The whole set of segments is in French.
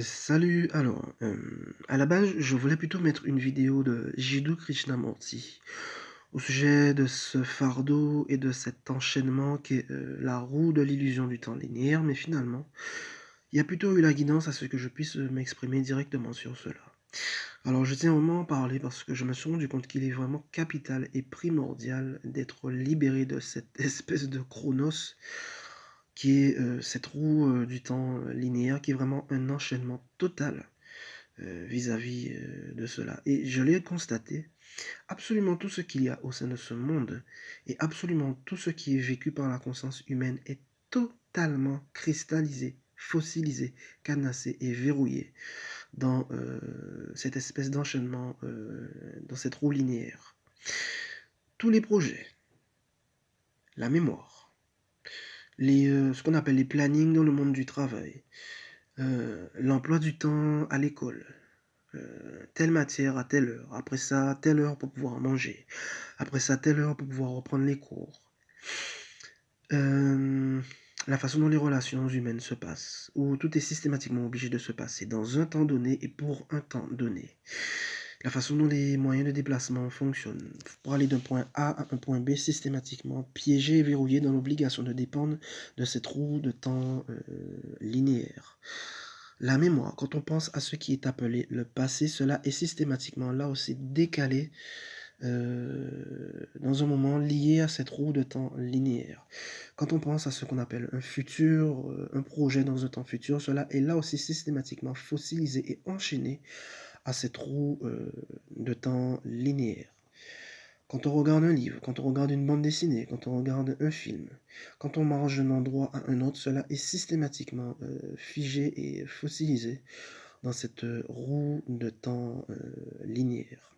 Salut, alors, à la base, je voulais plutôt mettre une vidéo de Jiddu Krishnamurti au sujet de ce fardeau et de cet enchaînement qui est la roue de l'illusion du temps linéaire, mais finalement, il y a plutôt eu la guidance à ce que je puisse m'exprimer directement sur cela. Alors, je tiens vraiment à en parler parce que je me suis rendu compte qu'il est vraiment capital et primordial d'être libéré de cette espèce de chronos qui est cette roue du temps linéaire qui est vraiment un enchaînement total vis-à-vis de cela. Et je l'ai constaté, absolument tout ce qu'il y a au sein de ce monde et absolument tout ce qui est vécu par la conscience humaine est totalement cristallisé, fossilisé, cadenassé et verrouillé dans cette espèce d'enchaînement, dans cette roue linéaire. Tous les projets, la mémoire, ce qu'on appelle les plannings dans le monde du travail, l'emploi du temps à l'école, telle matière à telle heure, après ça, telle heure pour pouvoir manger, après ça, telle heure pour pouvoir reprendre les cours. Euh, la façon dont les relations humaines se passent, où tout est systématiquement obligé de se passer dans un temps donné et pour un temps donné. La façon dont les moyens de déplacement fonctionnent, pour aller d'un point A à un point B systématiquement piégé et verrouillé dans l'obligation de dépendre de cette roue de temps linéaire. La mémoire, quand on pense à ce qui est appelé le passé, cela est systématiquement là aussi décalé dans un moment lié à cette roue de temps linéaire. Quand on pense à ce qu'on appelle un futur, un projet dans un temps futur, cela est là aussi systématiquement fossilisé et enchaîné à cette roue de temps linéaire. Quand on regarde un livre, quand on regarde une bande dessinée, quand on regarde un film, quand on marche d'un endroit à un autre, cela est systématiquement figé et fossilisé dans cette roue de temps linéaire.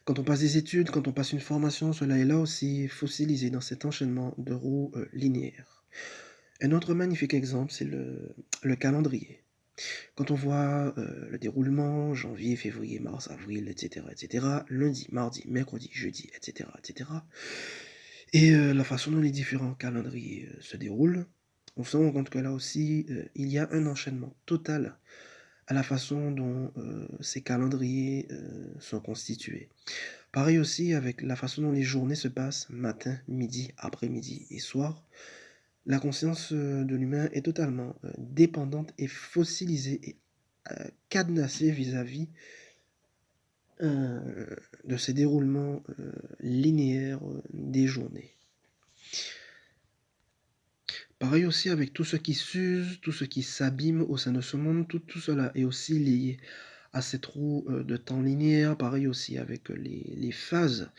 Quand on passe des études, quand on passe une formation, cela est là aussi fossilisé dans cet enchaînement de roues linéaires. Un autre magnifique exemple, c'est le calendrier. Quand on voit le déroulement, janvier, février, mars, avril, etc., lundi, mardi, mercredi, jeudi, etc., et la façon dont les différents calendriers se déroulent, on se rend compte que là aussi, il y a un enchaînement total à la façon dont ces calendriers sont constitués. Pareil aussi avec la façon dont les journées se passent, matin, midi, après-midi et soir. La conscience de l'humain est totalement dépendante et fossilisée et cadenassée vis-à-vis de ces déroulements linéaires des journées. Pareil aussi avec tout ce qui s'use, tout ce qui s'abîme au sein de ce monde, tout cela est aussi lié à cette roue de temps linéaire. Pareil aussi avec les phases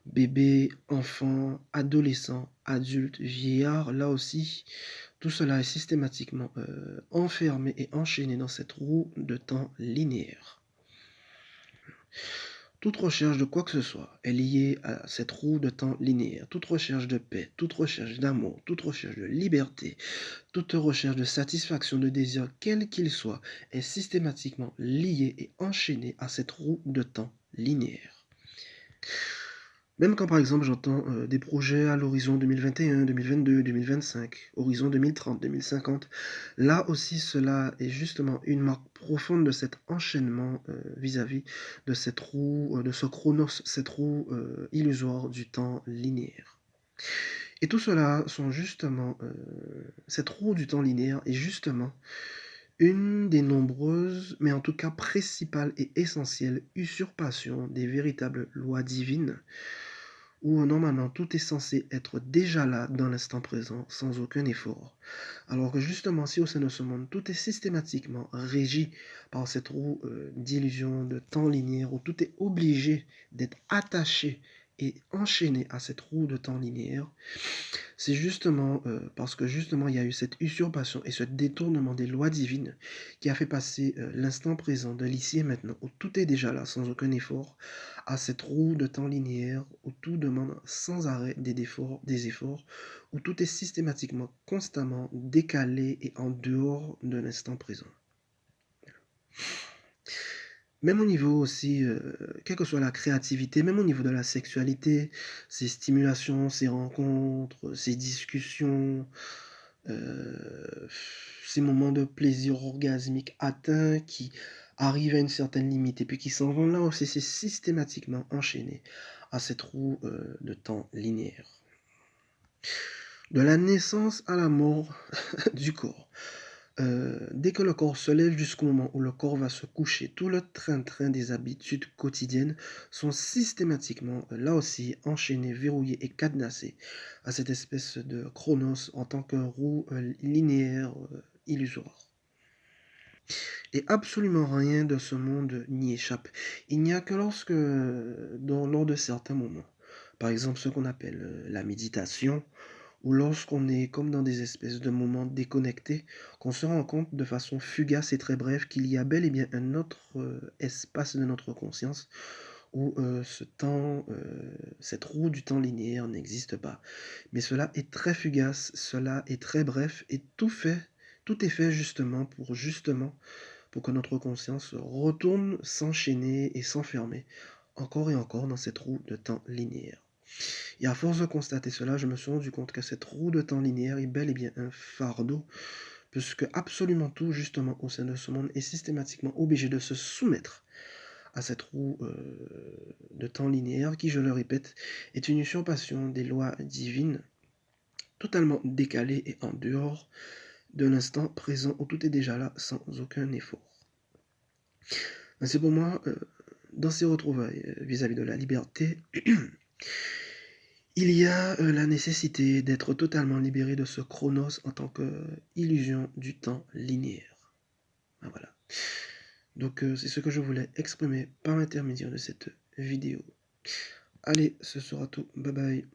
bébé, enfant, adolescent, adulte, vieillard. Là aussi, tout cela est systématiquement enfermé et enchaîné dans cette roue de temps linéaire. Toute recherche de quoi que ce soit est liée à cette roue de temps linéaire. Toute recherche de paix, toute recherche d'amour, toute recherche de liberté, toute recherche de satisfaction de désir, quel qu'il soit, est systématiquement liée et enchaînée à cette roue de temps linéaire. Même quand par exemple j'entends des projets à l'horizon 2021, 2022, 2025, horizon 2030, 2050, là aussi cela est justement une marque profonde de cet enchaînement vis-à-vis de cette roue, de ce chronos, cette roue illusoire du temps linéaire. Et tout cela sont justement, cette roue du temps linéaire est justement une des nombreuses, mais en tout cas principales et essentielles usurpations des véritables lois divines où normalement tout est censé être déjà là dans l'instant présent sans aucun effort. Alors que justement, si au sein de ce monde, tout est systématiquement régi par cette roue d'illusion, de temps linéaire, où tout est obligé d'être attaché et enchaîné à cette roue de temps linéaire, c'est justement parce que justement il y a eu cette usurpation et ce détournement des lois divines qui a fait passer l'instant présent de l'ici et maintenant, où tout est déjà là sans aucun effort, à cette roue de temps linéaire où tout demande sans arrêt des efforts, où tout est systématiquement, constamment décalé et en dehors de l'instant présent. Même au niveau aussi, quelle que soit la créativité, même au niveau de la sexualité, ces stimulations, ces rencontres, ces discussions, heu, ces moments de plaisir orgasmique atteint qui arrivent à une certaine limite et puis qui s'en vont, là aussi, c'est systématiquement enchaîné à cette roue, de temps linéaire. De la naissance à la mort du corps. Dès que le corps se lève jusqu'au moment où le corps va se coucher, tout le train-train des habitudes quotidiennes sont systématiquement, là aussi, enchaînés, verrouillés et cadenassés à cette espèce de chronos en tant que roue, linéaire, illusoire. Et absolument rien de ce monde n'y échappe. Il n'y a que lorsque, lors de certains moments, par exemple ce qu'on appelle, la méditation, ou lorsqu'on est comme dans des espèces de moments déconnectés, qu'on se rend compte de façon fugace et très brève qu'il y a bel et bien un autre, espace de notre conscience où, ce temps, cette roue du temps linéaire n'existe pas. Mais cela est très fugace, cela est très bref et tout est fait pour que notre conscience retourne s'enchaîner et s'enfermer encore et encore dans cette roue de temps linéaire. Et à force de constater cela, je me suis rendu compte que cette roue de temps linéaire est bel et bien un fardeau, puisque absolument tout, justement, au sein de ce monde est systématiquement obligé de se soumettre à cette roue de temps linéaire qui, je le répète, est une usurpation des lois divines, totalement décalée et en dehors de l'instant présent où tout est déjà là sans aucun effort. C'est pour moi, dans ces retrouvailles vis-à-vis de la liberté, il y a, la nécessité d'être totalement libéré de ce chronos en tant qu'illusion du temps linéaire. Ah voilà. Donc c'est ce que je voulais exprimer par l'intermédiaire de cette vidéo. Allez, ce sera tout. Bye bye.